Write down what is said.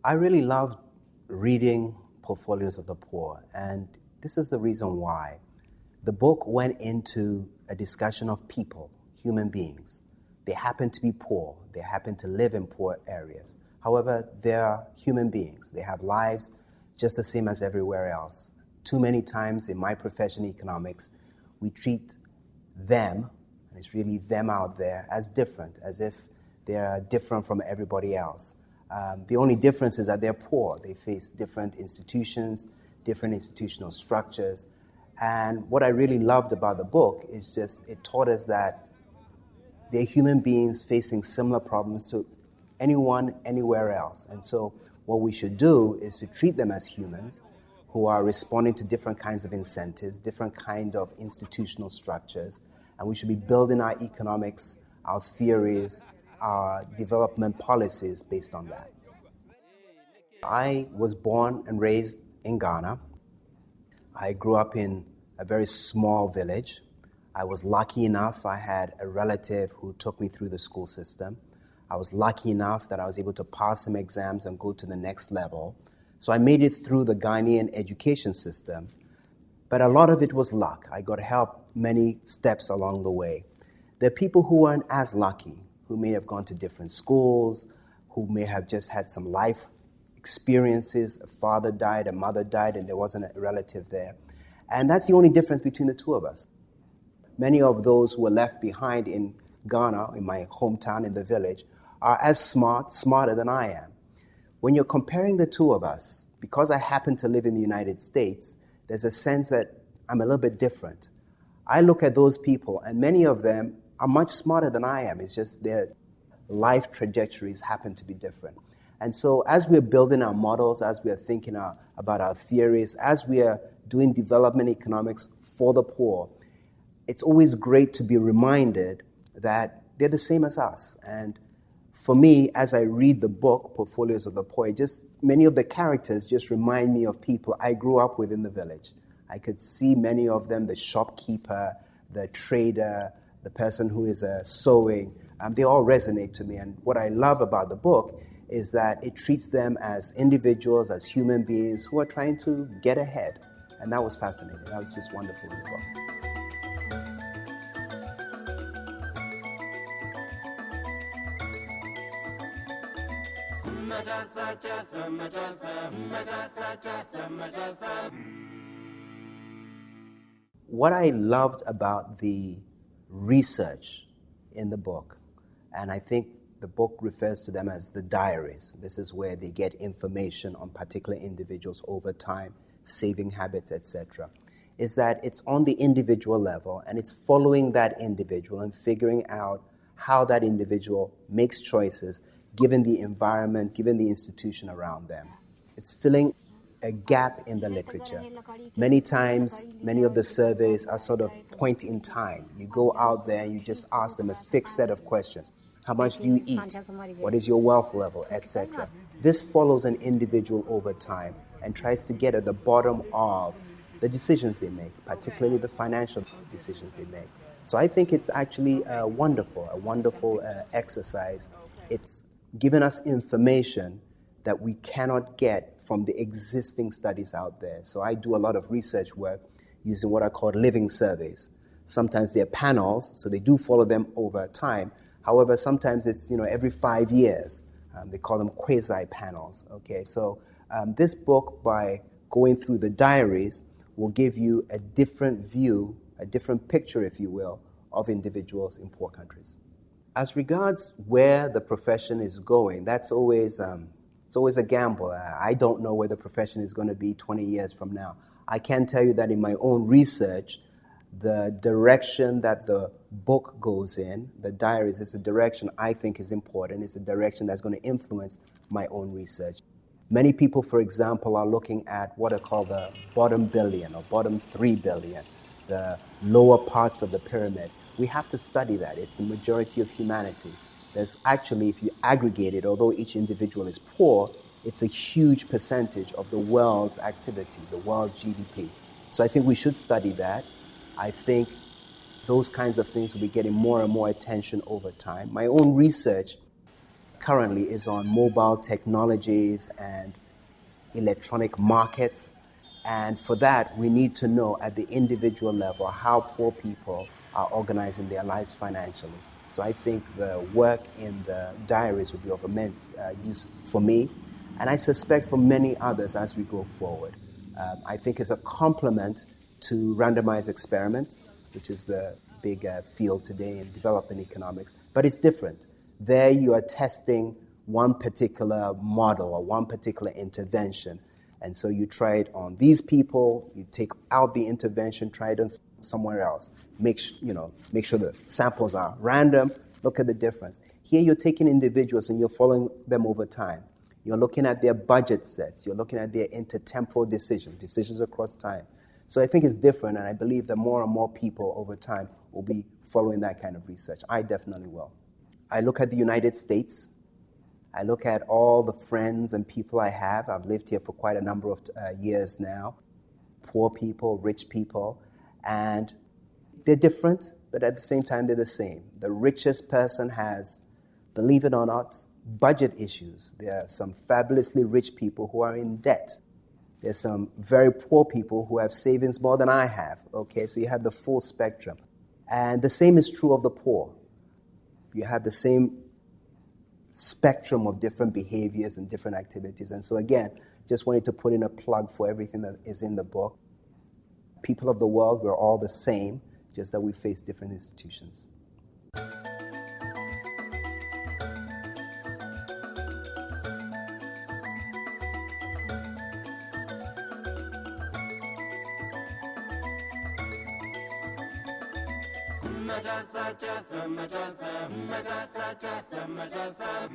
I really loved reading Portfolios of the Poor, and this is the reason why. The book went into a discussion of people, human beings. They happen to be poor. They happen to live in poor areas. However, they're human beings. They have lives just the same as everywhere else. Too many times in my profession, economics, we treat them, and it's really them out there, as different, as if they're different from everybody else. The only difference is that they're poor. They face different institutions, different institutional structures. And what I really loved about the book is just it taught us that they're human beings facing similar problems to anyone, anywhere else. And so what we should do is to treat them as humans who are responding to different kinds of incentives, different kind of institutional structures. And we should be building our economics, our theories, our development policies based on that. I was born and raised in Ghana. I grew up in a very small village. I was lucky enough I had a relative who took me through the school system. I was lucky enough that I was able to pass some exams and go to the next level. So I made it through the Ghanaian education system. But a lot of it was luck. I got help many steps along the way. There are people who weren't as lucky, who may have gone to different schools, who may have just had some life experiences. A father died, a mother died, and there wasn't a relative there. And that's the only difference between the two of us. Many of those who were left behind in Ghana, in my hometown, in the village, are as smarter than I am. When you're comparing the two of us, because I happen to live in the United States, there's a sense that I'm a little bit different. I look at those people, and many of them are much smarter than I am. It's just their life trajectories happen to be different. And so as we're building our models, as we are thinking about our theories, as we are doing development economics for the poor, it's always great to be reminded that they're the same as us. And for me, as I read the book, Portfolios of the Poor, many of the characters just remind me of people I grew up with in the village. I could see many of them, the shopkeeper, the trader, the person who is sewing. They all resonate to me. And what I love about the book is that it treats them as individuals, as human beings who are trying to get ahead. And that was fascinating. That was just wonderful in the book. What I loved about the research in the book, and I think the book refers to them as the diaries. This is where they get information on particular individuals over time, saving habits, etc., is that it's on the individual level and it's following that individual and figuring out how that individual makes choices given the environment, given the institution around them. It's filling a gap in the literature. Many times, many of the surveys are sort of point in time. You go out there and you just ask them a fixed set of questions. How much do you eat? What is your wealth level, etc.? This follows an individual over time and tries to get at the bottom of the decisions they make, particularly the financial decisions they make. So I think it's actually a wonderful exercise. It's given us information that we cannot get from the existing studies out there. So I do a lot of research work using what are called living surveys. Sometimes they're panels, so they do follow them over time. However, sometimes it's every 5 years. They call them quasi-panels. Okay, so this book, by going through the diaries, will give you a different view, a different picture, if you will, of individuals in poor countries. As regards where the profession is going, that's always it's always a gamble. I don't know where the profession is going to be 20 years from now. I can tell you that in my own research, the direction that the book goes in, the diaries, is a direction I think is important. It's a direction that's going to influence my own research. Many people, for example, are looking at what are called the bottom billion or bottom 3 billion, the lower parts of the pyramid. We have to study that. It's the majority of humanity. There's actually, if you aggregate it, although each individual is poor, it's a huge percentage of the world's activity, the world's GDP. So I think we should study that. I think those kinds of things will be getting more and more attention over time. My own research currently is on mobile technologies and electronic markets. And for that, we need to know at the individual level how poor people are organizing their lives financially. So I think the work in the diaries will be of immense use for me, and I suspect for many others as we go forward. I think it's a complement to randomized experiments, which is the big field today in developing economics, but it's different. There you are testing one particular model or one particular intervention. And so you try it on these people, you take out the intervention, try it on somewhere else. Make sure the samples are random, look at the difference. Here you're taking individuals and you're following them over time. You're looking at their budget sets, you're looking at their intertemporal decisions across time. So I think it's different, and I believe that more and more people over time will be following that kind of research. I definitely will. I look at the United States. I look at all the friends and people I have. I've lived here for quite a number of years now. Poor people, rich people, and they're different, but at the same time, they're the same. The richest person has, believe it or not, budget issues. There are some fabulously rich people who are in debt. There's some very poor people who have savings more than I have. Okay, so you have the full spectrum. And the same is true of the poor. You have the same spectrum of different behaviors and different activities. And so again, just wanted to put in a plug for everything that is in the book. People of the world, we're all the same, just that we face different institutions. Majasa,